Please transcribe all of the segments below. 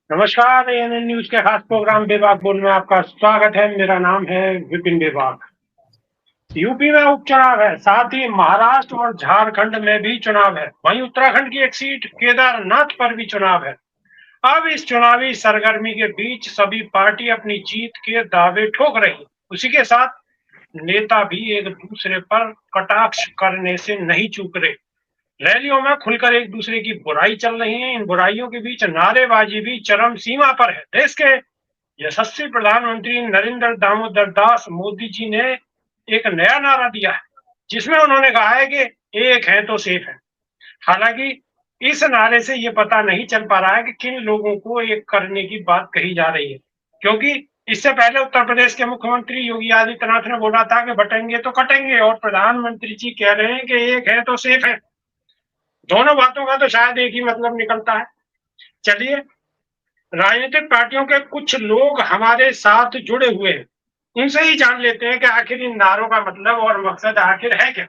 नमस्कार। ANN news के खास प्रोग्राम बेबाक बोल में आपका स्वागत है। मेरा नाम है विपिन बेबाक। यूपी में उपचुनाव है, साथ ही महाराष्ट्र और झारखंड में भी चुनाव है। वहीं उत्तराखंड की एक सीट केदारनाथ पर भी चुनाव है। अब इस चुनावी सरगर्मी के बीच सभी पार्टी अपनी जीत के दावे ठोक रही। उसी के साथ नेता भी एक दूसरे पर कटाक्ष करने से नहीं चूक रहे। रैलियों में खुलकर एक दूसरे की बुराई चल रही है। इन बुराइयों के बीच नारेबाजी भी चरम सीमा पर है। देश के यशस्वी प्रधानमंत्री नरेंद्र दामोदर दास मोदी जी ने एक नया नारा दिया है, जिसमें उन्होंने कहा है कि एक है तो सेफ है। हालांकि इस नारे से ये पता नहीं चल पा रहा है कि किन लोगों को एक करने की बात कही जा रही है, क्योंकि इससे पहले उत्तर प्रदेश के मुख्यमंत्री योगी आदित्यनाथ ने बोला था कि बटेंगे तो कटेंगे, और प्रधानमंत्री जी कह रहे हैं कि एक है तो सेफ है। दोनों बातों का तो शायद एक ही मतलब निकलता है। चलिए, राजनीतिक पार्टियों के कुछ लोग हमारे साथ जुड़े हुए हैं, उनसे ही जान लेते हैं कि आखिर इन नारों का मतलब और मकसद आखिर है क्या।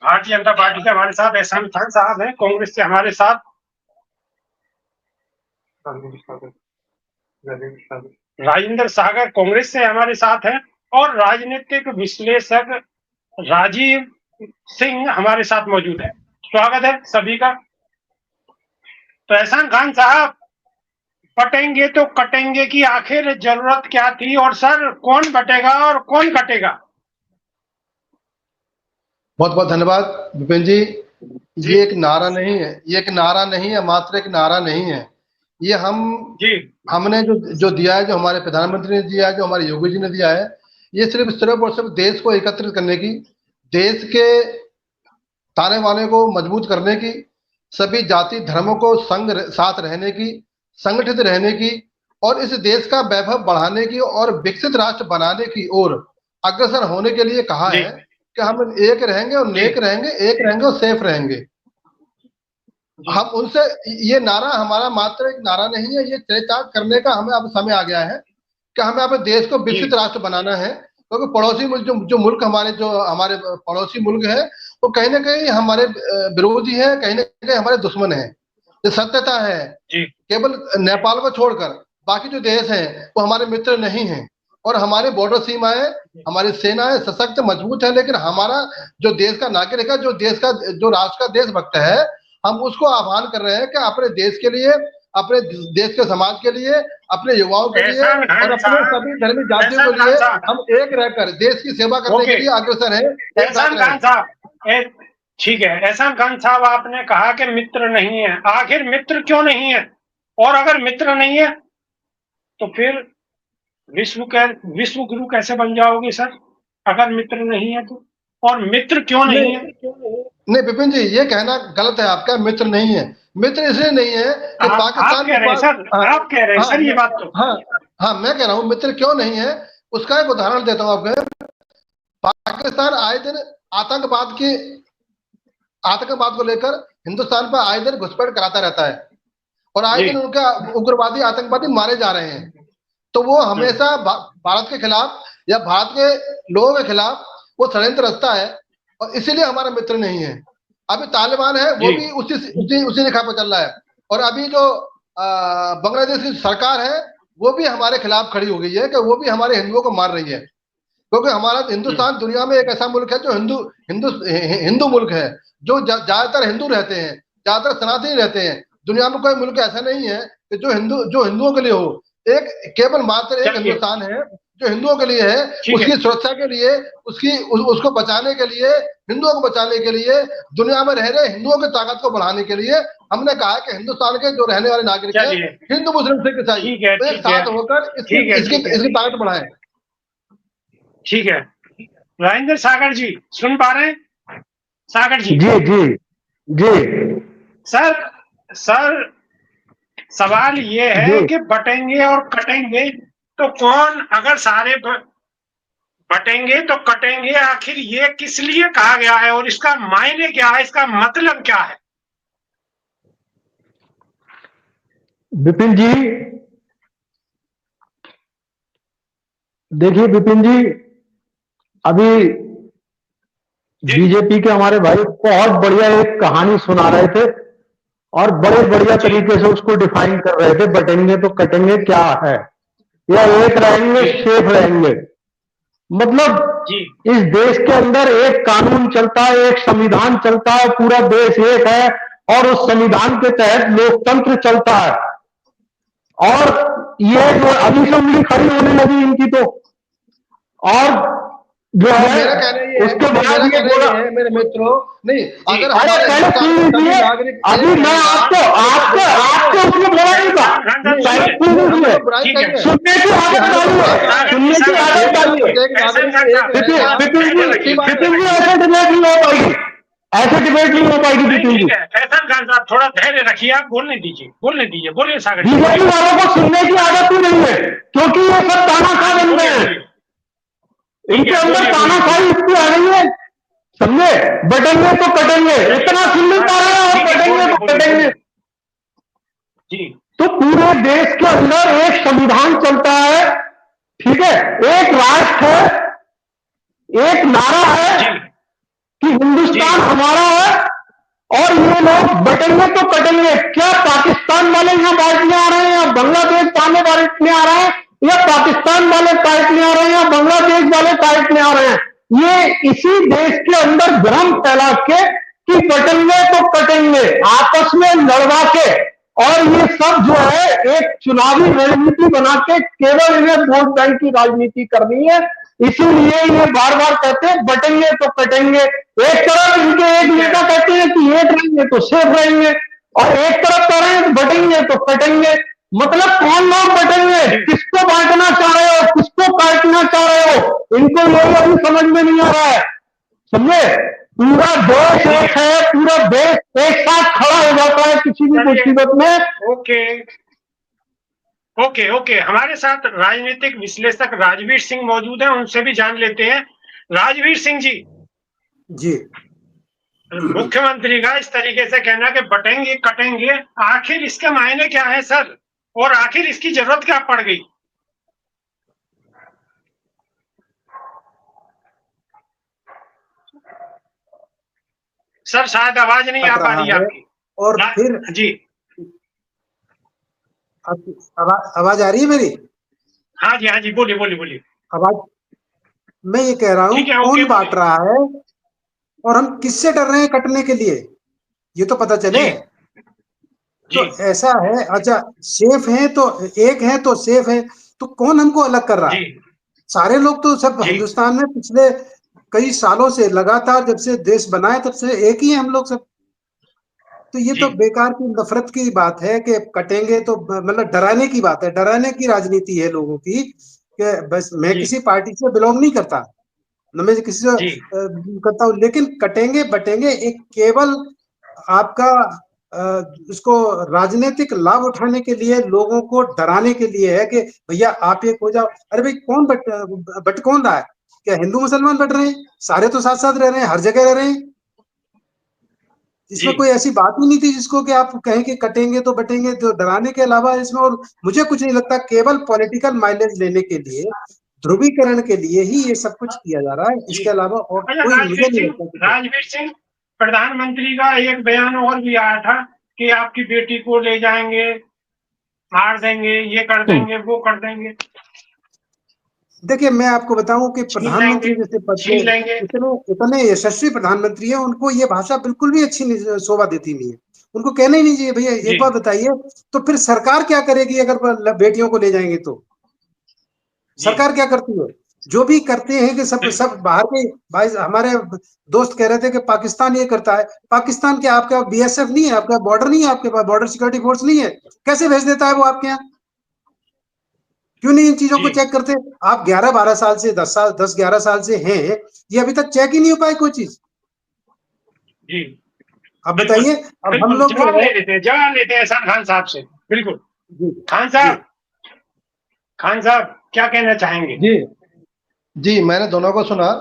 भारतीय जनता पार्टी से हमारे साथ एहसान खान साहब हैं, कांग्रेस से हमारे साथ राजेंद्र सागर कांग्रेस से हमारे साथ हैं, और राजनीतिक विश्लेषक राजीव सिंह हमारे साथ मौजूद है। स्वागत है सभी का। तो एहसान खान साहब, बटेंगे तो कटेंगे की आखिर जरूरत क्या थी, और सर कौन बटेगा और कौन कटेगा? बहुत बहुत धन्यवाद विपिन जी। ये एक नारा नहीं है, ये एक नारा नहीं है, मात्र एक नारा नहीं है। ये हमने जो दिया है, जो हमारे प्रधानमंत्री ने दिया है, जो हमारे योगी जी ने दिया है, ये सिर्फ और सिर्फ देश को एकत्रित करने की, देश के ताने बाने को मजबूत करने की, सभी जाति धर्मों को संग साथ रहने की, संगठित रहने की, और इस देश का वैभव बढ़ाने की और विकसित राष्ट्र बनाने की ओर अग्रसर होने के लिए कहा है कि हम एक रहेंगे और नेक रहेंगे, एक रहेंगे और सेफ रहेंगे। हम उनसे, ये नारा हमारा मात्र एक नारा नहीं है, ये चरितार्थ करने का हमें अब समय आ गया है कि हमें अपने देश को विकसित राष्ट्र बनाना है। क्योंकि पड़ोसी मुल्क, जो मुल्क हमारे पड़ोसी मुल्क है, वो कहीं ना कहीं हमारे विरोधी है, कहीं ना कहीं हमारे दुश्मन है। ये सत्यता है। केवल नेपाल को छोड़कर बाकी जो देश हैं वो हमारे मित्र नहीं हैं। और हमारे बॉर्डर सीमाएं, हमारी सेनाएं सशक्त मजबूत है, लेकिन हमारा जो देश का नागरिक है, जो राष्ट्र का देशभक्त है, हम उसको आह्वान कर रहे हैं कि अपने देश के लिए, अपने देश के समाज के लिए, अपने युवाओं के लिए और अपने सभी धर्मी जातियों के लिए हम एक रहकर देश की सेवा करने के लिए अग्रसर हैं। एहसान खान साहब, ठीक है। एहसान खान साहब, आपने कहा कि मित्र नहीं है। आखिर मित्र क्यों नहीं है? और अगर मित्र नहीं है तो फिर विश्व गुरु कैसे बन जाओगे सर, अगर मित्र नहीं है तो? और मित्र क्यों नहीं है? नहीं विपिन जी, ये कहना गलत है आपका। मित्र नहीं है, मित्र इसलिए नहीं है कि पाकिस्तान के पास, आप कह रहे हैं सर ये बात तो। हाँ, मैं कह रहा हूँ मित्र क्यों नहीं है, उसका एक उदाहरण देता हूँ आपको। पाकिस्तान आए दिन आतंकवाद को लेकर हिंदुस्तान पर आए दिन घुसपैठ कराता रहता है, और आए दिन उनका उग्रवादी आतंकवादी मारे जा रहे हैं। तो वो हमेशा भारत के खिलाफ या भारत के लोगों के खिलाफ वो षड्यंत्र रचता है, और इसीलिए हमारा मित्र नहीं है। अभी तालिबान है, वो भी उसी रेखा पर चल रहा है। और अभी जो बांग्लादेश की सरकार है, वो भी हमारे खिलाफ खड़ी हो गई है कि वो भी हमारे हिंदुओं को मार रही है। क्योंकि हमारा हिंदुस्तान दुनिया में एक ऐसा मुल्क है जो हिंदू मुल्क है, जो ज्यादातर हिंदू रहते हैं, ज्यादातर सनातनी रहते हैं। दुनिया में कोई मुल्क ऐसा नहीं है कि जो हिंदुओं के लिए हो। एक केवल मात्र एक हिंदुस्तान है जो हिंदुओं के लिए है। उसकी सुरक्षा के लिए, उसको बचाने के लिए, हिंदुओं को बचाने के लिए, दुनिया में रह रहे हिंदुओं की ताकत को बढ़ाने के लिए हमने कहा कि हिंदुस्तान के जो रहने वाले नागरिक हैं, हिंदू मुस्लिम सिख ईसाई, एक साथ होकर इसकी ताकत बढ़ाएं। ठीक है। राजेंद्र सागर जी सुन पा रहे हैं? सागर जी। जी जी जी सर, सवाल ये है कि बटेंगे और कटेंगे तो कौन? अगर सारे बटेंगे तो कटेंगे, आखिर ये किस लिए कहा गया है, और इसका मायने क्या है, इसका मतलब क्या है? विपिन जी, देखिए विपिन जी, अभी बीजेपी के हमारे भाई बहुत बढ़िया एक कहानी सुना रहे थे, और बड़े बढ़िया तरीके से उसको डिफाइन कर रहे थे, बटेंगे तो कटेंगे क्या है, या एक रहेंगे सेफ रहेंगे। मतलब इस देश के अंदर एक कानून चलता है, एक संविधान चलता है, पूरा देश एक है और उस संविधान के तहत लोकतंत्र चलता है। और ये जो अभी से उंगली खड़ी होने लगी इनकी तो, और जो है उसके बाद ये बोला मेरे मित्रों, नहीं अगर अरे पहले सुन लीजिए, अभी मैं आपको आपको आपको उसमें बोला नहीं था, पहले सुन लीजिए, सुनने की आदत डालिए, सुनने की आदत डालिए। विपिन जी ऐसे डिबेट नहीं हो पाएगी, ऐसे डिबेट नहीं हो पाएगी विपिन जी। फैसल खान साहब थोड़ा धैर्य रखिए, आप बोलने दीजिए, बोलिए सागर। बीजेपी वालों को सुनने की आदत ही नहीं है, क्योंकि ये सब तानाशाह बन गए हैं, इनके अंदर तानाशाही इतनी आ गई है, समझे। बटेंगे तो कटेंगे, इतना सुन नहीं पा रहे हैं, बटेंगे तो कटेंगे। तो पूरे देश के अंदर एक संविधान चलता है, ठीक है, एक राष्ट्र है, एक नारा है कि हिंदुस्तान हमारा है, और ये लोग बटेंगे तो कटेंगे। क्या पाकिस्तान वाले यहाँ बांटने आ रहे हैं, या बांग्लादेश वाले बांटने आ रहे हैं, या पाकिस्तान वाले काटने आ रहे हैं, या बांग्लादेश वाले काटने आ रहे हैं? ये इसी देश के अंदर भ्रम फैला के कि बटेंगे तो कटेंगे, आपस में लड़वा के, और ये सब जो है एक चुनावी रणनीति बना के केवल इन्हें वोट बैंक की राजनीति करनी है। इसीलिए ये बार बार कहते हैं बटेंगे तो कटेंगे। एक तरफ इनके एक नेता कहते हैं कि एक रहेंगे तो सेफ रहेंगे, और एक तरफ कह रहे हैं बटेंगे तो कटेंगे। मतलब कौन लोग बटेंगे, किसको बांटना चाह रहे हो, किसको काटना चाह रहे हो, इनको ये अभी समझ में नहीं आ रहा है, समझे। पूरा देश एक है, पूरा देश एक साथ खड़ा हो जाता है किसी भी मुसीबत में। ओके, हमारे साथ राजनीतिक विश्लेषक राजवीर सिंह मौजूद हैं, उनसे भी जान लेते हैं। राजवीर सिंह जी, मुख्यमंत्री का इस तरीके से कहना कि बटेंगे कटेंगे, आखिर इसके मायने क्या है सर, और आखिर इसकी जरूरत क्या पड़ गई? सर शायद आवाज नहीं आ पा रही आपकी। और फिर जी आवाज आ रही है मेरी? हाँ जी, बोलिए। आवाज, मैं ये कह रहा हूँ कौन बांट रहा है और हम किससे डर रहे हैं कटने के लिए, ये तो पता चले। तो ऐसा है, अच्छा सेफ है तो एक है तो सेफ है, तो कौन हमको अलग कर रहा है? सारे लोग तो सब हिंदुस्तान में पिछले कई सालों से लगातार जब से देश बना है तब से एक ही है हम लोग सब। तो ये तो बेकार की नफरत की बात है कि कटेंगे तो, मतलब डराने की बात है, डराने की राजनीति है लोगों की कि बस मैं किसी पार्टी से बिलोंग नहीं करता, न मैं किसी से करता हूँ, लेकिन कटेंगे बटेंगे एक केवल आपका उसको राजनीतिक लाभ उठाने के लिए, लोगों को डराने के लिए है कि भैया आप एक हो जाओ। अरे भाई कौन बट कौन रहा है? क्या हिंदू मुसलमान बट रहे हैं? सारे तो साथ साथ रह रहे हैं, हर जगह रह रहे हैं। इसमें कोई ऐसी बात ही नहीं थी जिसको कि आप कहें कि कटेंगे तो बटेंगे, तो डराने के अलावा इसमें और मुझे कुछ नहीं लगता। केवल पॉलिटिकल माइलेज लेने के लिए, ध्रुवीकरण के लिए ही ये सब कुछ किया जा रहा है, इसके अलावा और कोई मुझे नहीं लगता। राजवीर सिंह, प्रधानमंत्री का एक बयान और भी आया था कि आपकी बेटी को ले जाएंगे, मार देंगे, ये कर देंगे, वो कर देंगे। देखिए मैं आपको बताऊं कि प्रधानमंत्री जैसे पद के इतने यशस्वी प्रधानमंत्री हैं, उनको ये भाषा बिल्कुल भी अच्छी नहीं, शोभा देती नहीं है। उनको कहना ही नहीं चाहिए। भैया एक बात बताइए, तो फिर सरकार क्या करेगी अगर बेटियों को ले जाएंगे तो? सरकार क्या करती है? जो भी करते हैं कि सब बाहर के भाई, हमारे दोस्त कह रहे थे कि पाकिस्तान ये करता है। पाकिस्तान क्या आपका BSF नहीं है? आपका बॉर्डर नहीं है? आपके पास बॉर्डर सिक्योरिटी फोर्स नहीं है? कैसे भेज देता है वो आपके यहाँ? क्यों नहीं इन चीजों को चेक करते? आप 11-12 साल से 10-11 साल से हैं, ये अभी तक चेक ही नहीं हो पाए कोई चीज। जी अब बताइए, अब हम लोग जवाब लेते हैं एहसान खान साहब से। बिल्कुल खान साहब क्या कहना चाहेंगे? जी मैंने दोनों को सुना,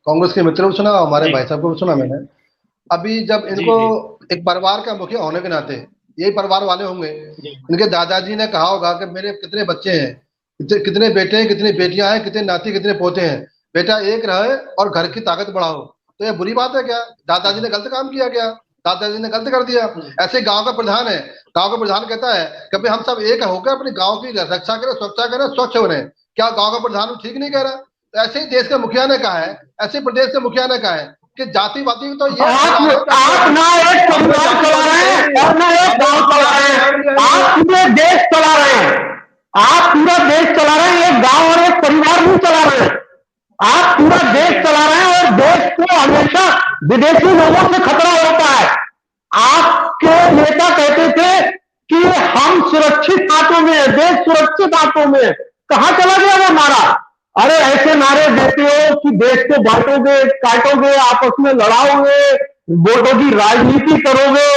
कांग्रेस के मित्रों को सुना, हमारे भाई साहब को भी सुना मैंने। अभी जब इनको एक परिवार का मुखिया होने के नाते, यही परिवार वाले होंगे, इनके दादाजी ने कहा होगा कि मेरे कितने बच्चे हैं, कितने बेटे हैं, कितनी बेटियां हैं, कितने नाती, कितने पोते हैं, बेटा एक रहे और घर की ताकत बढ़ाओ। तो ये बुरी बात है क्या? दादाजी ने गलत काम किया क्या? दादाजी ने गलत कर दिया। ऐसे गांव का प्रधान है, गांव का प्रधान कहता है कभी हम सब एक होकर अपने गांव की रक्षा करें, सुरक्षा करें, स्वच्छ बने। क्या गांव का प्रधान ठीक नहीं कह रहा? तो ऐसे ही देश के मुखिया ने कहा है, ऐसे प्रदेश के मुखिया ने कहा है कि जातिवादी तो ये आप ना एक परिवार चला रहे हैं और ना एक गांव चला रहे हैं, आप पूरे देश चला रहे हैं, आप पूरा देश चला रहे हैं, एक गांव और एक परिवार नहीं चला रहे हैं, आप पूरा देश चला रहे हैं। और देश को हमेशा विदेशी लोगों से खतरा होता है। आपके नेता कहते थे कि हम सुरक्षित हाथों में, देश सुरक्षित हाथों में, कहां चला गया वो नारा? अरे ऐसे नारे देते हो कि देश को बांटोगे, काटोगे, आपस में लड़ाओगे, वोटों की राजनीति करोगे,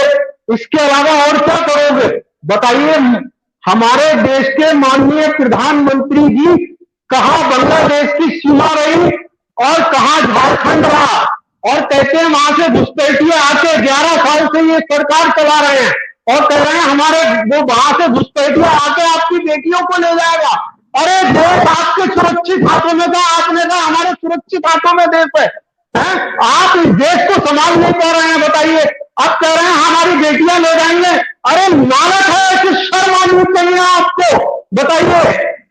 इसके अलावा और क्या करोगे? बताइए। हमारे देश के माननीय प्रधानमंत्री जी कहां बांग्लादेश की सीमा रही और कहां झारखंड रहा, और कहते हैं वहां से घुसपैठिए आके 11 साल से ये सरकार चला रहे हैं और कह रहे हैं हमारे वो वहां से घुसपैठिए आके आपकी बेटियों को ले जाएगा। अरे देश आपके सुरक्षित हाथों में था, आपने कहा हमारे सुरक्षित हाथों में देश है, आप इस देश को संभाल नहीं पा रहे हैं। बताइए, अब कह रहे हैं हमारी बेटियां ले जाएंगे। अरे नालक है कि शर्म आनी चाहिए आपको? बताइए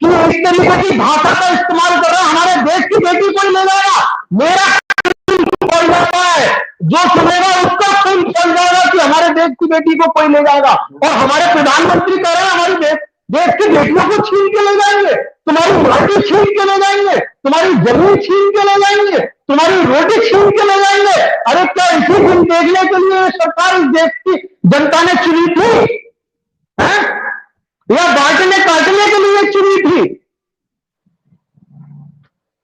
कि इस तरीके की भाषा का इस्तेमाल कर रहे हैं, हमारे देश की बेटी को ही ले जाएगा। मेरा पड़ जाता है, जो सुनेगा उसका खून चल जाएगा कि हमारे देश की बेटी को कोई ले जाएगा। और हमारे प्रधानमंत्री कह रहे हैं हमारी देश की बेटियों को छीन के ले जाएंगे, तुम्हारी माटी छीन के ले जाएंगे, तुम्हारी जमीन छीन के ले जाएंगे, तुम्हारी रोटी छीन के ले जाएंगे। अरे क्या इसी दिन देखने के लिए सरकार इस देश की जनता ने चुनी थी, या बांटने काटने के लिए चुनी थी?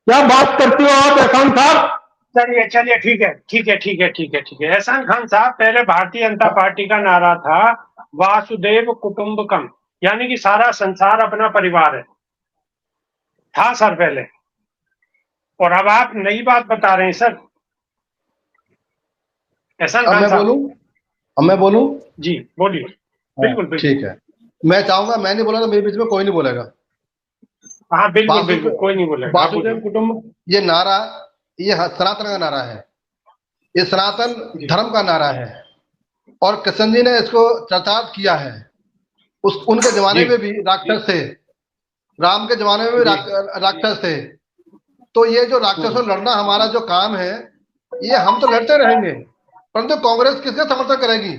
क्या बात करते हो आप एहसान साहब? चलिए चलिए, ठीक है ठीक है ठीक है ठीक है ठीक है। एहसान खान साहब, पहले भारतीय जनता पार्टी का नारा था वासुदेव कुटुंबकम, यानी कि सारा संसार अपना परिवार है, था सर पहले। और अब आप नई बात बता रहे हैं सर। एहसान खान साहब, मैं बोलूं? जी बोलिए। बिल्कुल ठीक है। मैं चाहूंगा, मैं नहीं बोला तो मेरे बीच में कोई नहीं बोलेगा। हाँ बिल्कुल बिल्कुल, कोई नहीं बोलेगा। वासुदेव कुटुंब ये नारा, ये सनातन का नारा है, ये सनातन धर्म का नारा है, और कृष्ण जी ने इसको चर्चार्थ किया है। उनके जमाने में भी राक्षस थे, राम के जमाने में भी राक्षस थे। तो ये जो राक्षसों लड़ना हमारा जो काम है, ये हम तो लड़ते रहेंगे, परंतु कांग्रेस किसका समर्थन करेगी?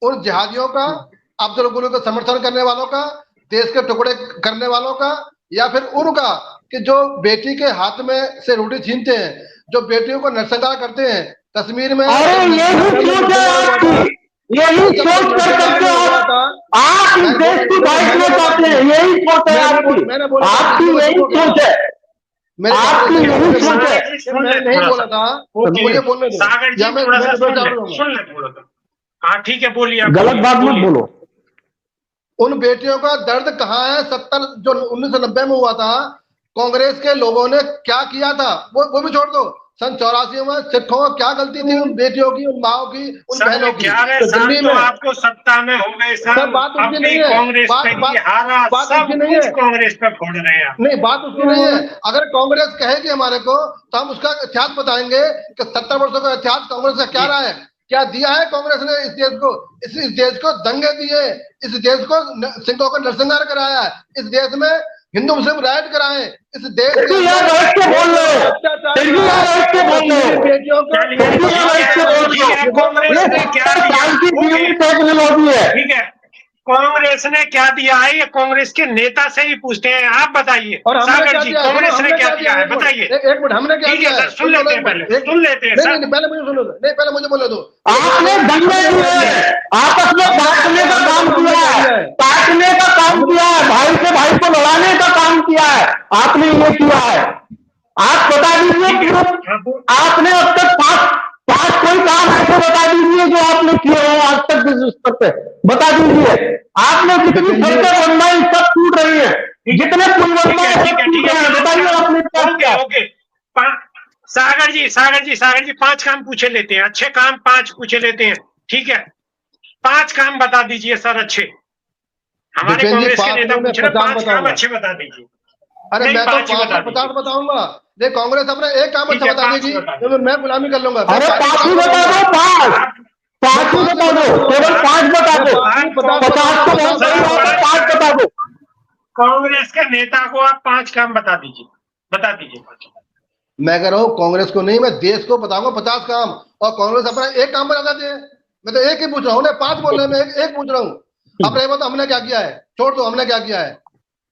उन जिहादियों का, अफजल गुरु का समर्थन करने वालों का, देश के टुकड़े करने वालों का, या फिर उनका कि जो बेटी के हाथ में से रोटी छीनते हैं, जो बेटियों को नरसंहार करते हैं कश्मीर में। अरे यही सोच है आपकी, यही सोच कर करके आप इस देश की बांटना चाहते हैं, यही सोच है आपकी, आपकी यही सोच है, आपकी यही सोच है। मैं नहीं बोला था, मुझे बोलने दो। सुन ले थोड़ा सा। हाँ ठीक है, बोलिए। गलत बात मत बोलो। उन बेटियों का दर्द कहाँ है? 70 जो 1990 में हुआ था, कांग्रेस के लोगों ने क्या किया था वो भी छोड़ दो। सन 84 में सिखों को क्या गलती थी उन बेटियों की, उन माओ की, उन बहनों की? दिल्ली में आपको सत्ता में हो गए सर, बात उसकी नहीं है, बात उसकी नहीं है, कांग्रेस पे फोड़ रहे हैं। नहीं, बात उसकी नहीं है। अगर कांग्रेस कहेगी हमारे को तो हम उसका इतिहास बताएंगे कि 70 वर्षों का इतिहास कांग्रेस का क्या रहा है, क्या दिया है कांग्रेस ने इस देश को। इस देश को दंगे दिए, इस देश को सिखों का नरसंहार कराया, इस देश में हिंदू मुस्लिम राइट कराए, इस देश ठीक है। कांग्रेस ने क्या दिया है, ये कांग्रेस के नेता से ही पूछते हैं, आप बताइए सागर जी, कांग्रेस ने क्या दिया है बताइए। एक मिनट, हमने क्या दिया है? सुन लेते हैं, पहले सुन लेते हैं सर। पहले मुझे सुनो, नहीं पहले मुझे बोले दो। आपने दंगे दिए, आपस में बांटने का काम किया है, काटने का काम किया है, भाई से भाई को लड़ाने का काम किया है, आपने ये किया है। आप बता दीजिए आपने अब तक पांच कोई काम ऐसे बता दीजिए जो आपने किए हो आज तक इस स्तर पे, बता दीजिए। आपने जितनी सड़कें बनवाई सब टूट रही है, जितने पुल बनवाए सब टूट रहे हैं, बताइए आपने क्या किया? सागर जी 5 काम पूछे लेते हैं, अच्छे काम 5 पूछे लेते हैं, ठीक है? 5 काम बता दीजिए सर अच्छे। हमारे कांग्रेस के नेता पूछ रहे 5 काम अच्छे बता दीजिए। अरे मैं तो 50 बताऊंगा, नहीं कांग्रेस अपना एक काम अच्छा बता देगी, मैं गुलामी कर लूंगा। अरे 5 ही बता दो, 5 5 ही बता दो, केवल 5 बता दो, 50 को बहुत बड़ी बात है, 5 बता दो। कांग्रेस के नेता को आप 5 काम बता दीजिए, बता दीजिए 5। मैं कह रहा हूँ कांग्रेस को नहीं, मैं देश को बताऊंगा 50 काम, और कांग्रेस अपना एक काम बता देती है। मैं तो एक ही पूछ रहा हूँ, पांच बोल रहे हैं, मैं एक पूछ रहा हूँ। अब रहे तो हमने क्या किया है, छोड़ दो हमने क्या किया है।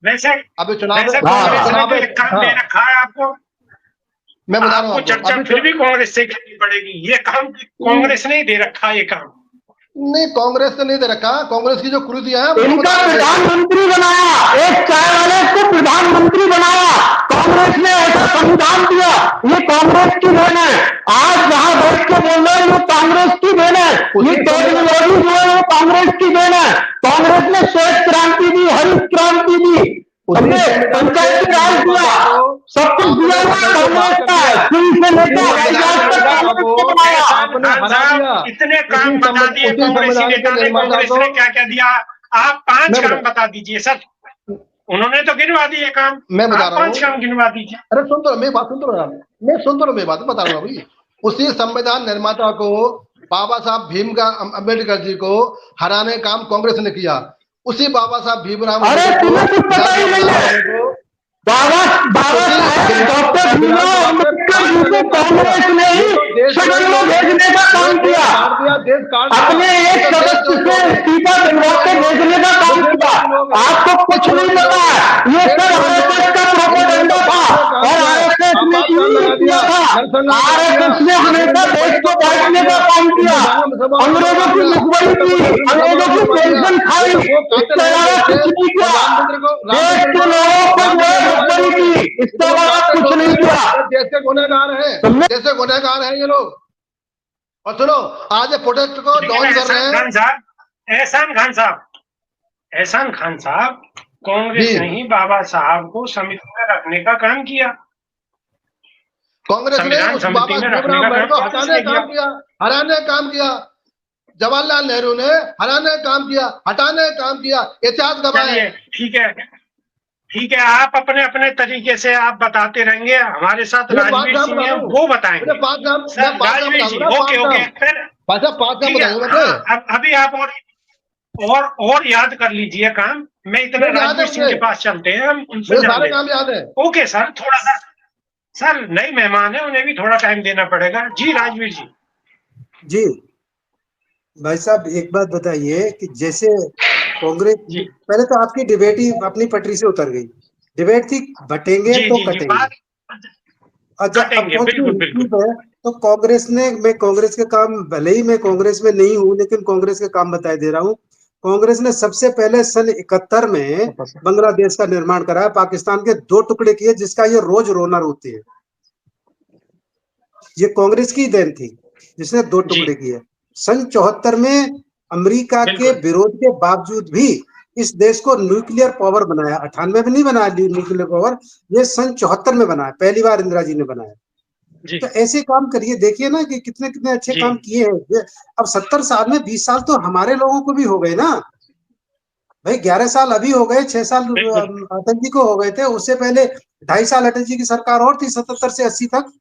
वैसे अभी चुनाव कांग्रेस ने तो एक काम दे रखा है आपको, मैं बता रहा हूँ आपको चर्चा फिर भी कांग्रेस से करनी पड़ेगी। ये काम कांग्रेस ने ही दे रखा है, ये काम नहीं, कांग्रेस ने नहीं दे रखा। कांग्रेस की जो कुरीतियां हैं इनका प्रधानमंत्री बनाया, एक चाय वाले को प्रधानमंत्री बनाया, कांग्रेस ने ऐसा संविधान दिया, ये कांग्रेस की देन है। आज जहां बैठ के बोल रहे हैं ये कांग्रेस की देन है, ये टेक्नोलॉजी जो है वो कांग्रेस की देन है। कांग्रेस ने श्वेत क्रांति दी, हरित क्रांति दी, पंचायती राज दिया, सब कुछ दिया कांग्रेस का, से लेकर इतने काम बता दिए कांग्रेसी नेता ने। कांग्रेस ने क्या क्या दिया, आप 5 काम बता दीजिए सर। उन्होंने तो गिनवा दिए काम, मैं बता रहा हूँ 5 काम गिनवा दीजिए। अरे सुन तो मेरी बात, सुन तो रहा, मैं सुन तो रहा, मेरी बात बता रहा हूँ अभी। उसी संविधान निर्माता को, बाबा साहब भीम का अम्बेडकर जी को हराने काम कांग्रेस ने किया। उसी बाबा साहब भीमराव, अरे तुम्हें कुछ पता ही नहीं है, बाबा साहब डॉक्टर भीमराव अम्बेडकर जी को कांग्रेस ने ही शरणों भेजने का काम किया, अपने एक सदस्य से इस्तीफा दिलवा के भेजने का काम किया। आपको कुछ नहीं पता, ये सब आरएसएस का प्रोपेगेंडा था, और आरएसएस ने किया था। आरएसएस ने हमेशा देश को बांटने का काम किया, अंग्रेजों की मुखबरी की, अंग्रेजों की पेंशन खाई, इसके अलावा कुछ नहीं किया। देश के लोगों को मुखबरी की, इसके अलावा कुछ नहीं किया। जैसे गुनहगार है, जैसे गुनहगार है ये लोग। और सुनो, आज प्रोटेस्ट को डाउन कर रहे हैं। एहसान खान साहब, कांग्रेस ने ही बाबा साहब को समिति में रखने का काम किया। कांग्रेस ने उस बाबा साहब को हटाने का काम किया, हराने का काम किया। जवाहरलाल नेहरू ने हराने का काम किया, हटाने का काम किया। इतिहास गवाह है। ठीक है, आप अपने अपने तरीके से आप बताते रहेंगे। हमारे साथ राजवीर सिंह है, वो बताएंगे। राजवीर जी, ओके फिर अभी आप और याद कर लीजिए काम। मैं इतना राजवीर सिंह के पास चलते हैं, हम उनसे सारे काम याद है। ओके सर, थोड़ा सा सर नए मेहमान है, उन्हें भी थोड़ा टाइम देना पड़ेगा। जी राजवीर जी। भाई साहब एक बात बताइए कि जैसे कांग्रेस, पहले तो आपकी डिबेट ही अपनी पटरी से उतर गई। डिबेट थी बटेंगे तो कटेंगे। अच्छा, तो कांग्रेस ने, मैं कांग्रेस के काम, भले ही मैं कांग्रेस में नहीं हूं, लेकिन कांग्रेस के काम बताए दे रहा हूं। कांग्रेस ने सबसे पहले सन 71 में बांग्लादेश का निर्माण कराया, पाकिस्तान के 2 टुकड़े किए, जिसका ये रोज रोना रोती है। ये कांग्रेस की देन थी जिसने 2 टुकड़े किए। सन 74 में अमेरिका के विरोध के बावजूद भी इस देश को न्यूक्लियर पावर बनाया। 98 में नहीं बनाया न्यूक्लियर पावर, ये सन 74 में बनाया, पहली बार इंदिरा जी ने बनाया। तो ऐसे काम करिए, देखिए ना कि कितने कितने अच्छे काम किए हैं। अब 70 साल में 20 साल तो हमारे लोगों को भी हो गए ना भाई। 11 साल अभी हो गए, 6 साल अटल जी को हो गए थे। उससे पहले 2.5 साल अटल जी की सरकार और थी, 77 से 80 तक।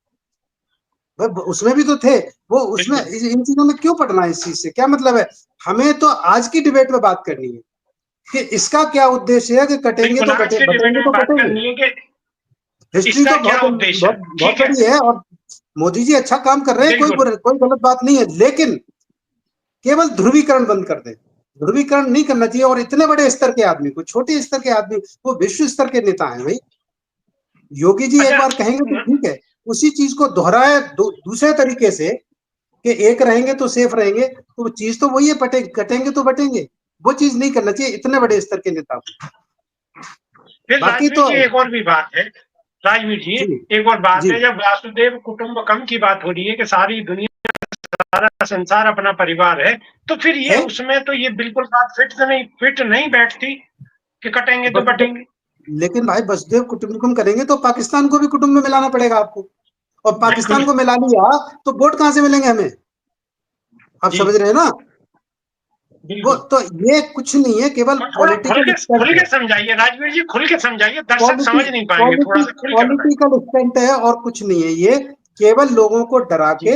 उसमें भी तो थे वो। उसमें इन चीजों में क्यों पढ़ना है? इस चीज से क्या मतलब है? हमें तो आज की डिबेट में बात करनी है कि इसका क्या उद्देश्य है कि कटेंगे तो कटेंगे, बटेंगे तो कटेंगे। हिस्ट्री तो बहुत बड़ी है, और मोदी जी अच्छा काम कर रहे हैं, कोई गलत बात नहीं है। लेकिन केवल ध्रुवीकरण बंद कर दे, ध्रुवीकरण नहीं करना चाहिए। और इतने बड़े स्तर के आदमी को, छोटे स्तर के आदमी, वो विश्व स्तर के नेता हैं भाई। योगी जी एक बार कहेंगे तो ठीक है, उसी चीज को दोहराए दूसरे तरीके से कि एक रहेंगे तो सेफ रहेंगे, तो चीज तो वही है, कटेंगे तो बटेंगे। वो चीज नहीं करना चाहिए इतने बड़े स्तर के नेता को। बाकी तो एक और भी बात है राजवीर जी, एक और बात है। जब वासुदेव कुटुंबकम की बात हो रही है कि सारी दुनिया, सारा संसार अपना परिवार है, तो फिर ये उसमें तो ये बिल्कुल बात फिट नहीं बैठती कि कटेंगे तो बटेंगे। लेकिन भाई वसुदेव कुटुंबकम करेंगे तो पाकिस्तान को भी कुटुंब में मिलाना पड़ेगा आपको, और पाकिस्तान को मिला लिया तो वोट कहां से मिलेंगे हमें? आप समझ रहे हैं ना? वो तो ये कुछ नहीं है, केवल खुल के समझाइए राजवीर जी, खुल के समझाइए, दर्शक समझ नहीं पाएंगे। थोड़ा सा खुल के पॉलिटिकल स्टंट है और कुछ नहीं है। ये केवल लोगों को डरा के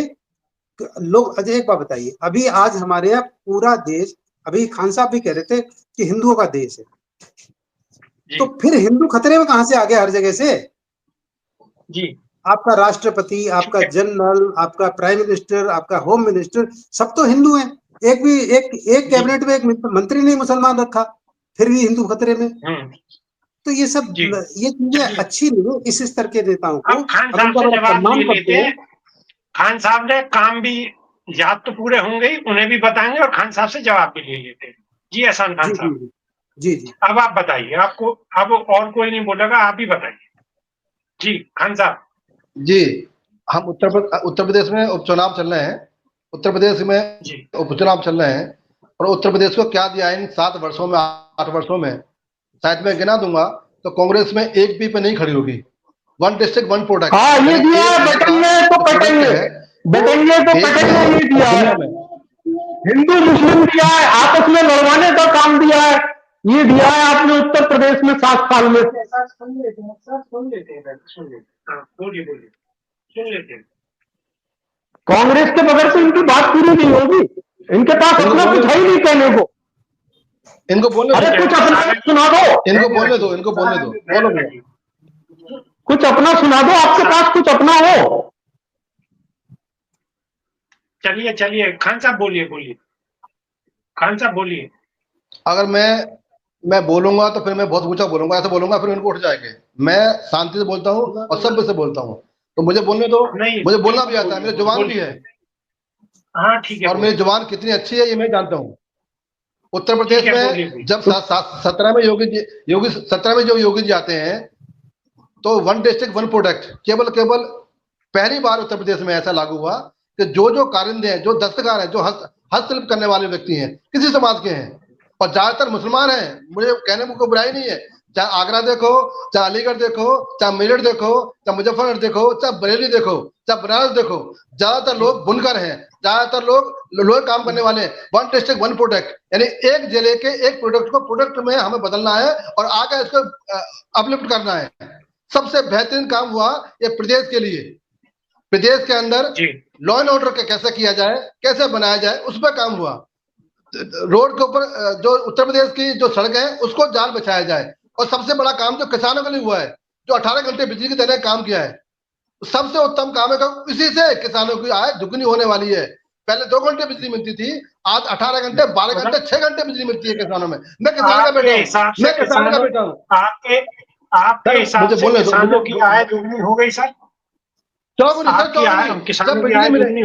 लोग, अजय एक बात बताइए, अभी आज हमारे यहाँ पूरा देश, अभी खान साहब भी कह रहे थे कि हिंदुओं का देश है, तो फिर हिंदू खतरे में कहां से आ गया हर जगह से? जी, आपका राष्ट्रपति, आपका जनरल, आपका प्राइम मिनिस्टर, आपका होम मिनिस्टर, सब तो हिंदू हैं। एक कैबिनेट में एक मंत्री नहीं मुसलमान रखा, फिर भी हिंदू खतरे में। तो ये सब, ये चीजें अच्छी नहीं इस स्तर के नेताओं को। खान साहब से जवाब ले लेते हैं। खान साहब ने काम भी याद तो पूरे होंगे ही, उन्हें भी बताएंगे और खान साहब से जवाब भी ले लेते हैं। जी एहसान खान साहब, जी। अब आप बताइए, आपको अब और कोई नहीं बोलेगा, आप ही बताइए। जी खान साहब। जी, हम उत्तर प्रदेश में उपचुनाव चल रहे हैं। उत्तर प्रदेश में उपचुनाव चल रहे हैं और उत्तर प्रदेश को क्या दिया इन 7 वर्षों में, 8 वर्षों में, शायद मैं गिना दूंगा तो कांग्रेस में एक भी पे नहीं खड़ी होगी। 1 डिस्ट्रिक्ट 1 प्रोडक्ट। हाँ, ये दिया है, बटेंगे तो कटेंगे, बटेंगे तो कटेंगे, ये दिया है। हिंदू मुस्लिम दिया है, आपस में लड़वाने का काम दिया है, ये दिया है आपने उत्तर प्रदेश में 7 साल में। सुन लेते हैं। कांग्रेस के बगैर तो इनकी बात पूरी नहीं होगी, इनके पास अपना कुछ है ही नहीं कहने को। इनको बोलने अरे कुछ अपना सुना दो, इनको बोलने दो बोलो भैया, कुछ अपना सुना दो, आपके पास कुछ अपना हो। चलिए खान साहब बोलिए, खान साहब बोलिए। अगर मैं बोलूंगा तो फिर मैं बहुत ऊंचा बोलूंगा, ऐसा बोलूंगा फिर इनको उठ जाएंगे। मैं शांति से बोलता हूँ और सभ्य से बोलता हूँ, तो मुझे बोलने दो। मुझे बोलना भी आता है, मेरी जुबान भी है। हाँ ठीक है। और मेरी जुबान कितनी अच्छी है ये मैं जानता हूँ। उत्तर प्रदेश में जब 17 में योगी जी आते हैं तो 1 डिस्ट्रिक्ट 1 प्रोडक्ट केवल पहली बार उत्तर प्रदेश में ऐसा लागू हुआ कि जो कारिंदे हैं, जो दस्तकार हैं, जो हस्तशिल्प करने वाले व्यक्ति हैं, किसी समाज के हैं और ज्यादातर मुसलमान हैं। मुझे कहने में कोई बुराई नहीं है, चाहे आगरा देखो, चाहे अलीगढ़ देखो, चाहे मेरठ देखो, चाहे मुजफ्फरनगर देखो, चाहे बरेली देखो, चाहे बनारस देखो, ज्यादातर लोग बुनकर हैं, ज्यादातर लोग लोहे काम करने वाले हैं। 1 डिस्ट्रिक्ट 1 प्रोडक्ट, यानी एक जिले के एक प्रोडक्ट को प्रोडक्ट में हमें बदलना है और आगे इसको अपलिफ्ट करना है। सबसे बेहतरीन काम हुआ ये प्रदेश के लिए। प्रदेश के अंदर लॉ एंड ऑर्डर कैसे किया जाए, कैसे बनाया जाए, उस पर काम हुआ। रोड के ऊपर जो उत्तर प्रदेश की जो सड़क है उसको जाल बिछाया जाए। और सबसे बड़ा काम जो किसानों के लिए हुआ है, जो 18 घंटे बिजली के देने का काम किया है, सबसे उत्तम काम है। इसी से किसानों की आय दुगनी होने वाली है। पहले 2 घंटे बिजली मिलती थी, आज 18 घंटे, 12 घंटे, 6 घंटे बिजली मिलती है किसानों में। मैं किसान का बेटा हूँ, मैं किसान का बेटा हूँ। आपके हिसाब से किसानों की आय दुगनी हो गई सर? चौगुनी सर, चौगुनी। जब बिजली मिलेगी,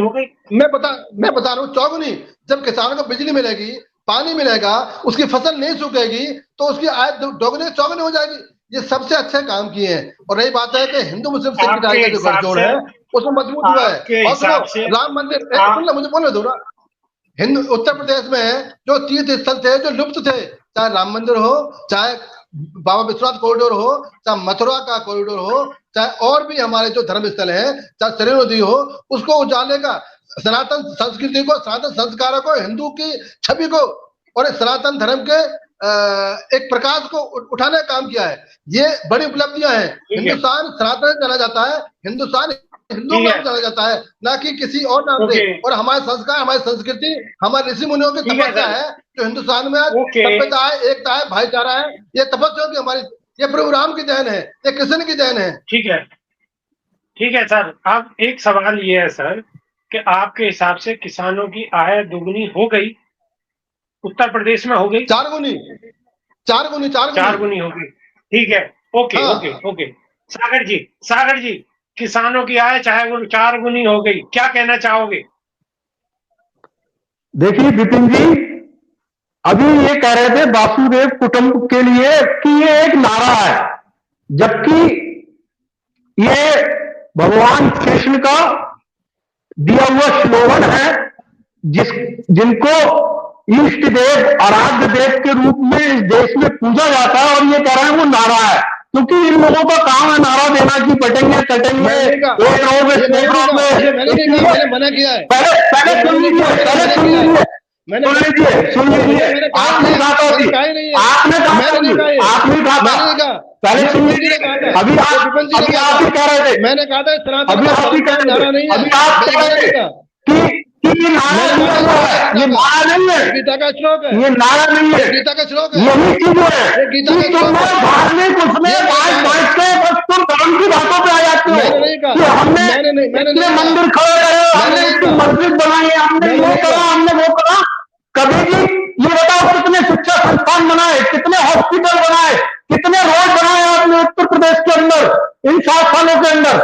मैं बता रहा हूँ, चौगुनी। जब किसानों को बिजली मिलेगी, पानी मिलेगा, उसकी फसल नहीं सूखेगी, तो उसकी आय दोगुनी चौगुनी हो जाएगी। ये सबसे अच्छे काम किए हैं। और रही बात है कि हिंदू मुस्लिम सिख इसाई का जो गठजोड़ है उसमें मजबूत हुआ है। और राम मंदिर, सुन लो, मुझे बोलने दो ना। हिंदू उत्तर प्रदेश में जो तीर्थ स्थल थे, जो लुप्त थे, चाहे राम मंदिर हो, चाहे बाबा विश्वनाथ कॉरिडोर हो, चाहे मथुरा का कॉरिडोर हो, चाहे और भी हमारे जो धर्म स्थल है, चाहे सरयू नदी हो, उसको उजाले का, सनातन संस्कृति को, सनातन संस्कारों को, हिंदू की छवि को और सनातन धर्म के एक प्रकाश को उठाने का काम किया है। ये बड़ी उपलब्धियां हैं। हिंदुस्तान सनातन जाना जाता है, हिंदुस्तान हिंदू नाम जाना जाता है, ना कि किसी और नाम से। और हमारे संस्कार, हमारी संस्कृति, हमारे ऋषि मुनियों की तपस्या है जो हिंदुस्तान में सभ्यता है, एकता है, भाईचारा है। ये तपस्या की हमारी, ये प्रभु राम की देन है, ये कृष्ण की देन है। ठीक है सर। अब एक सवाल ये है सर कि आपके हिसाब से किसानों की आय दुगनी हो गई उत्तर प्रदेश में? हो गई? 4 गुनी हो गई। ठीक है, ओके। सागर जी, किसानों की आय चाहे वो 4 गुनी हो गई, क्या कहना चाहोगे? देखिए विपिन जी, अभी ये कह रहे थे वासुदेव कुटुंब के लिए कि ये एक नारा है, जबकि ये भगवान कृष्ण का दिया हुआ स्लोगन है, जिनको इष्ट देव, आराध्य देव के रूप में इस देश में पूजा जाता है। और ये कह रहे हैं वो नारा है, क्योंकि इन लोगों का काम है नारा देना कि बटेंगे कटेंगे, एक रहोगे, मैंने मना किया है। पहले सुन लीजिए, सुन लीजिए। आपने कहा था, आपने कहा, पहले सुन लीजिए। अभी आप ही कह रहे थे, मैंने कहा था अभी आप ही कह रहे थे कि ये नारा नहीं है, गीता का श्लोक है, ये नारा नहीं है, गीता का श्लोक है, यही चीज है ये गीता कि का श्लोक तुम है। धार्मिक उसमें बांट के बस तुम धर्म की बातों पे आ जाते हो मैंने नहीं कहा, कि हमने मैंने इतने नहीं कहा, मंदिर खड़े करे, हमने नहीं इतनी कहा, मस्जिद बनाई, हमने मैंने ये नहीं करा, कहा। हमने वो करा। कभी भी ये बताओ कितने शिक्षा संस्थान बनाए, कितने हॉस्पिटल बनाए, कितने रोड बनाए आपने उत्तर प्रदेश के अंदर इन 7 सालों के अंदर?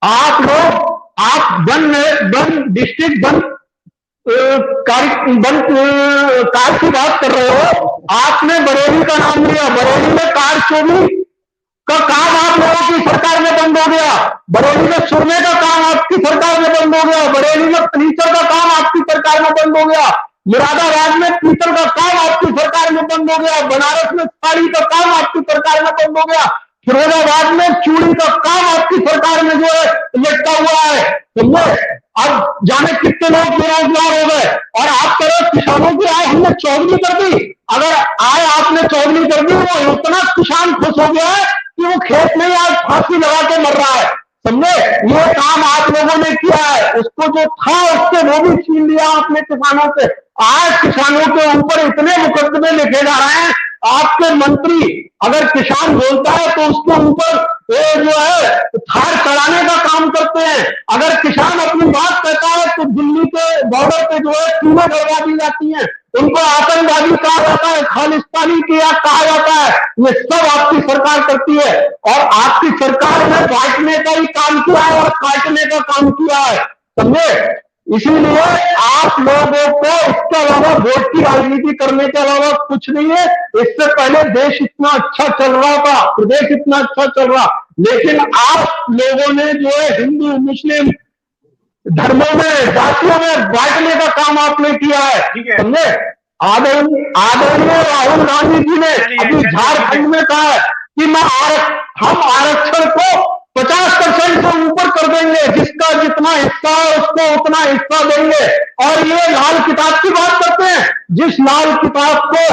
आप लोग वन डिस्ट्रिक्ट वन कार की बात कर रहे हो, आपने बरेली का नाम लिया। बरेली में कार चोरी का काम आप लोगों की सरकार में बंद हो गया। बरेली में सुरमे का काम आपकी सरकार में बंद हो गया। बरेली में फर्नीचर का काम आपकी सरकार में बंद हो गया। मुरादाबाद में पीतल का काम आपकी सरकार में बंद हो गया। बनारस में साड़ी का काम आपकी सरकार में बंद हो गया। फिरोजाबाद में चूड़ी का काम आपकी सरकार में जो है लटका हुआ है। समझे? अब जाने कितने लोग बेरोजगार हो गए, और आप कह रहे किसानों की आय हमने चौगुनी कर दी। अगर आय आपने चौगुनी कर दी, वो इतना किसान खुश हो गया है कि वो खेत में आज फांसी लगा के मर रहा है। समझे? ये काम आप लोगों ने किया है। उसको जो था उससे वो भी छीन लिया आपने किसानों से। आज किसानों के ऊपर इतने मुकदमे लिखे जा रहे हैं। आपके मंत्री अगर किसान बोलता है तो उसके ऊपर जो है थार चढ़ाने का काम करते हैं। अगर किसान अपनी बात कहता है तो दिल्ली के बॉर्डर पे जो है टीमें लगवा दी जाती हैं, उनको आतंकवादी कहा जाता है, खालिस्तानी किया कहा जाता है। ये सब आपकी सरकार करती है, और आपकी सरकार ने बांटने का ही काम किया है और काटने का काम किया है। समझे? इसीलिए आप लोगों को इसके अलावा वोट की राजनीति करने के अलावा कुछ नहीं है। इससे पहले देश इतना अच्छा चल रहा था, प्रदेश इतना अच्छा चल रहा, लेकिन आप लोगों ने जो है हिंदू मुस्लिम धर्मों में जातियों में बांटने का काम आपने किया है। समझे? आदरणीय राहुल गांधी जी ने अभी झारखंड में कहा है कि हम आरक्षण को 50% से ऊपर कर देंगे, जिसका जितना हिस्सा है उसको उतना हिस्सा देंगे। और ये लाल किताब की बात करते हैं, जिस लाल किताब को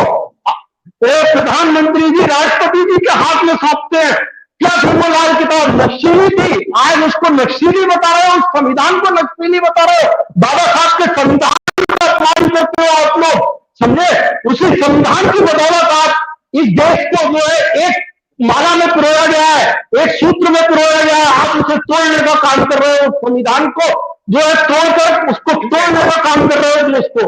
प्रधानमंत्री जी राष्ट्रपति जी के हाथ में सौंपते हैं। क्या फिर वो लाल किताब नक्सीली थी? आज उसको नक्सीली बता रहे हो, उस संविधान को नक्सीली बता रहे हो। बाबा साहब के संविधान का अपमान करते हो आप लोग। समझे? उसी संविधान की बदौलत आप इस देश को जो है एक माला में पिरोया गया है, एक सूत्र में पिरोया गया है। आप उसे तोड़ने का काम कर रहे हो, संविधान को जो है तोड़कर उसको तोड़ने का काम कर रहे हो देश को।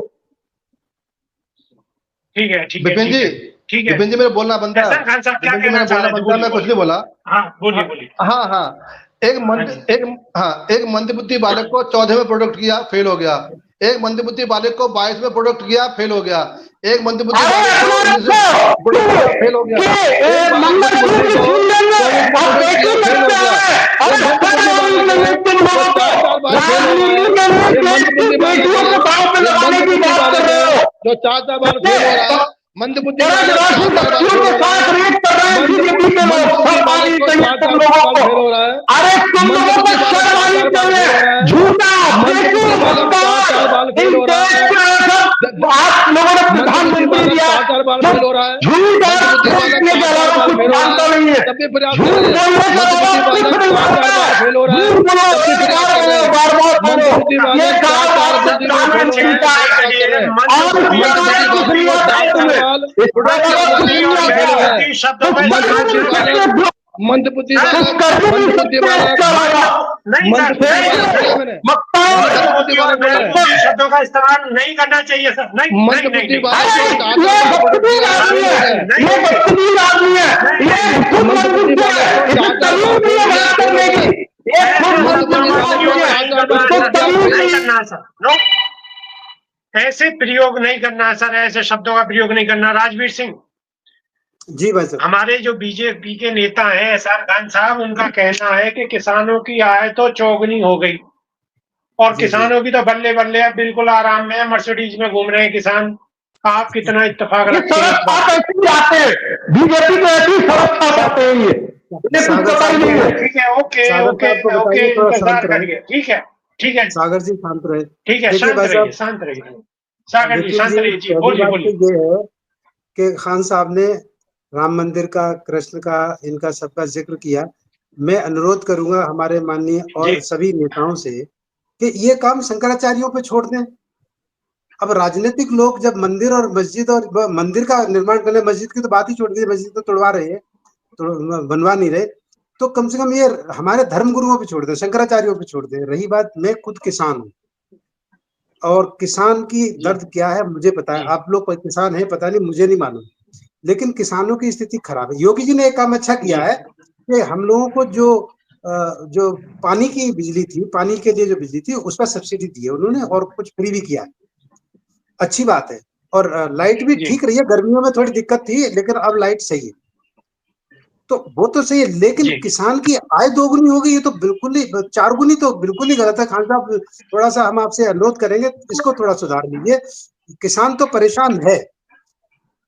ठीक है, ठीक है, विपिन जी, ठीक है, विपिन जी मेरा बोलना बनता है। खान साहब क्या विपिन जी मेरा बोलना बनता है, मैं कुछ नहीं बोला। हाँ बोलिए बोलिए। हाँ, एक मंदबुद्धि बालक को 14 में प्रोडक्ट किया, फेल हो गया। एक मंदबुद्धि बालक को 22 में प्रोडक्ट किया, फेल हो गया। एक मंदबुद्धि बालक को 19 में प्रोडक्ट किया, फेल हो गया। एक मंदबुद्धि को 24 में प्रोडक्ट किया, फेल हो गया। एक मंदबुद्धि बालक को 4 साल बाद फेल हो रहा है। एक मंदबुद्धि बालक को जो 4 साल बाद फेल हो रहा है। मंदबुद्धि बालक 4 साल बाद फेल हो रहा है। मंदबुद्धि बालक को 4 साल बाद फेल हो रहा है। अरे तुम लोगों को शर्म आनी चाहिए। झूठा मंदबुद्धि बालक 4 साल बाद फेल हो रहा है। आप लोगों ने प्रधानमंत्री दिया, 4 साल बाद फेल हो रहा है। झूठ मंदबुद्धि बालक 4 साल बाद फेल हो रहा है, तब भी प्रयास कर रहे हैं। मंदबुद्धि बालक 4 साल बाद फेल हो रहा है, तब भी प्रयास कर रहे हैं। मंदबुद्धि बालक 4 बुद्धि में फेल हो रहा है, प्रयास कर रहे हैं। मंदबुद्धि बालक को 4 साल बाद प्रोडक्ट किया हुआ है, तब फेल हो रहा है। मंदबुद्धि बालक मंदबुद्धि शब्दों का इस्तेमाल नहीं करना चाहिए सर। नहीं मंदबुद्धि ऐसे प्रयोग नहीं करना सर, ऐसे शब्दों का प्रयोग नहीं करना। राजवीर सिंह जी भाई साहब, हमारे जो बीजेपी के नेता हैं एसआर खान साहब, उनका कहना है कि किसानों की आय तो चौगुनी हो गई और किसानों की तो बल्ले बल्ले अब बिल्कुल आराम में, मर्सिडीज में घूम रहे हैं किसान। आप कितना इत्तेफाक रखते हैं? बीजेपी को ऐसी सुरक्षा पाते हैं ये। ठीक है, ओके ओके ओके, इंतजार करिए। ठीक है, ठीक है सागर जी शांत रहे। ठीक है, शांत रहिए, शांत रहिए सागर जी, शांत रहिए जी। बोलिए बोलिए। ये है कि खान साहब ने राम मंदिर का, कृष्ण का, इनका सबका जिक्र किया। मैं अनुरोध करूंगा हमारे माननीय और सभी नेताओं से कि ये काम शंकराचार्यों पे छोड़ दें। अब राजनीतिक लोग जब मंदिर और मस्जिद और मंदिर का निर्माण करने, मस्जिद की तो बात ही छोड़ दी, मस्जिद तो तोड़वा रहे हैं, तो बनवा नहीं रहे, तो कम से कम ये हमारे धर्म गुरुओं पे छोड़ दें, शंकराचार्यों पे छोड़ दें। रही बात, मैं खुद किसान हूँ और किसान की दर्द क्या है मुझे पता है, आप लोग किसान हैं पता नहीं, मुझे नहीं मालूम, लेकिन किसानों की स्थिति खराब है। योगी जी ने एक काम अच्छा किया है कि हम लोगों को जो पानी की बिजली थी, पानी के लिए जो बिजली थी उस पर सब्सिडी दी है उन्होंने, और कुछ फ्री भी किया है, अच्छी बात है। और लाइट भी ठीक रही है, गर्मियों में थोड़ी दिक्कत थी लेकिन अब लाइट सही है, तो वो तो सही है। लेकिन किसान की आय दोगुनी हो गई, ये तो बिल्कुल ही, चारगुनी तो बिल्कुल ही गलत है। खान साहब थोड़ा सा हम आपसे अनुरोध करेंगे, इसको थोड़ा सुधार लीजिए। किसान तो परेशान है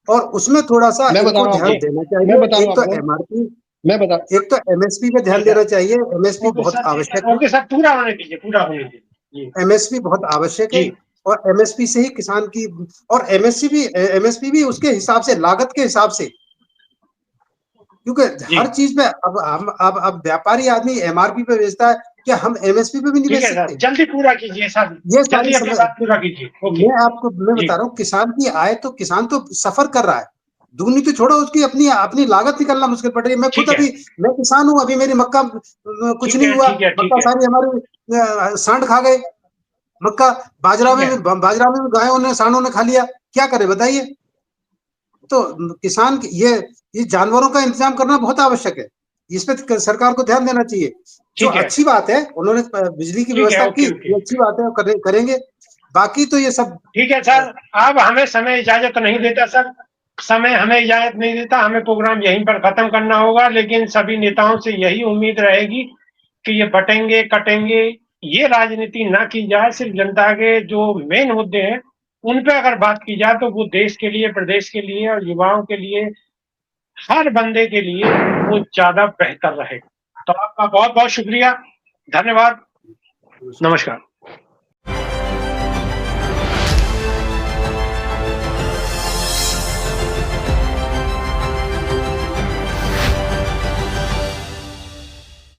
और उसमें थोड़ा सा इनको ध्यान देना चाहिए। एक तो एमआरपी, एक तो एमएसपी पे ध्यान देना चाहिए। एमएसपी बहुत आवश्यक है। ओके सर, पूरा होने दीजिए, पूरा होने दीजिए। एमएसपी बहुत आवश्यक है और एमएसपी से ही किसान की, और एमएसपी भी उसके हिसाब से, लागत के हिसाब से, क्योंकि हर चीज पे अब व्यापारी आदमी एमआरपी पे बेचता है, क्या हम एमएसपी पे भी नहीं बेच सकते? जल्दी पूरा कीजिए सर, ये सारी जल्दी बात पूरा कीजिए। मैं बता रहा हूँ, किसान की आय तो, किसान तो सफर कर रहा है, दुगनी तो छोड़ो, उसकी अपनी अपनी लागत निकलना मुश्किल पड़ रही है। मैं खुद अभी, मैं किसान हूँ, अभी मेरी मक्का कुछ नहीं हुआ, मक्का सारी हमारी सांड खा गए, मक्का बाजरा में गायों ने, सांडों ने खा लिया, क्या करे बताइए? तो किसान ये जानवरों का इंतजाम करना बहुत आवश्यक है, इस पे सरकार को ध्यान देना चाहिए। जो अच्छी बात है, उन्होंने बिजली की व्यवस्था की, ये अच्छी बात है, करेंगे। बाकी तो ये सब ठीक है सर। अब हमें समय इजाजत नहीं देता सर, समय हमें इजाजत नहीं देता, हमें प्रोग्राम यहीं पर खत्म करना होगा। लेकिन सभी नेताओं से यही उम्मीद रहेगी कि ये बटेंगे कटेंगे, ये राजनीति ना की जाए। सिर्फ जनता के जो मेन मुद्दे हैं उन पे अगर बात की जाए तो वो देश के लिए, प्रदेश के लिए और युवाओं के लिए, हर बंदे के लिए वो ज्यादा बेहतर रहेगा। तो आपका बहुत बहुत शुक्रिया, धन्यवाद, नमस्कार।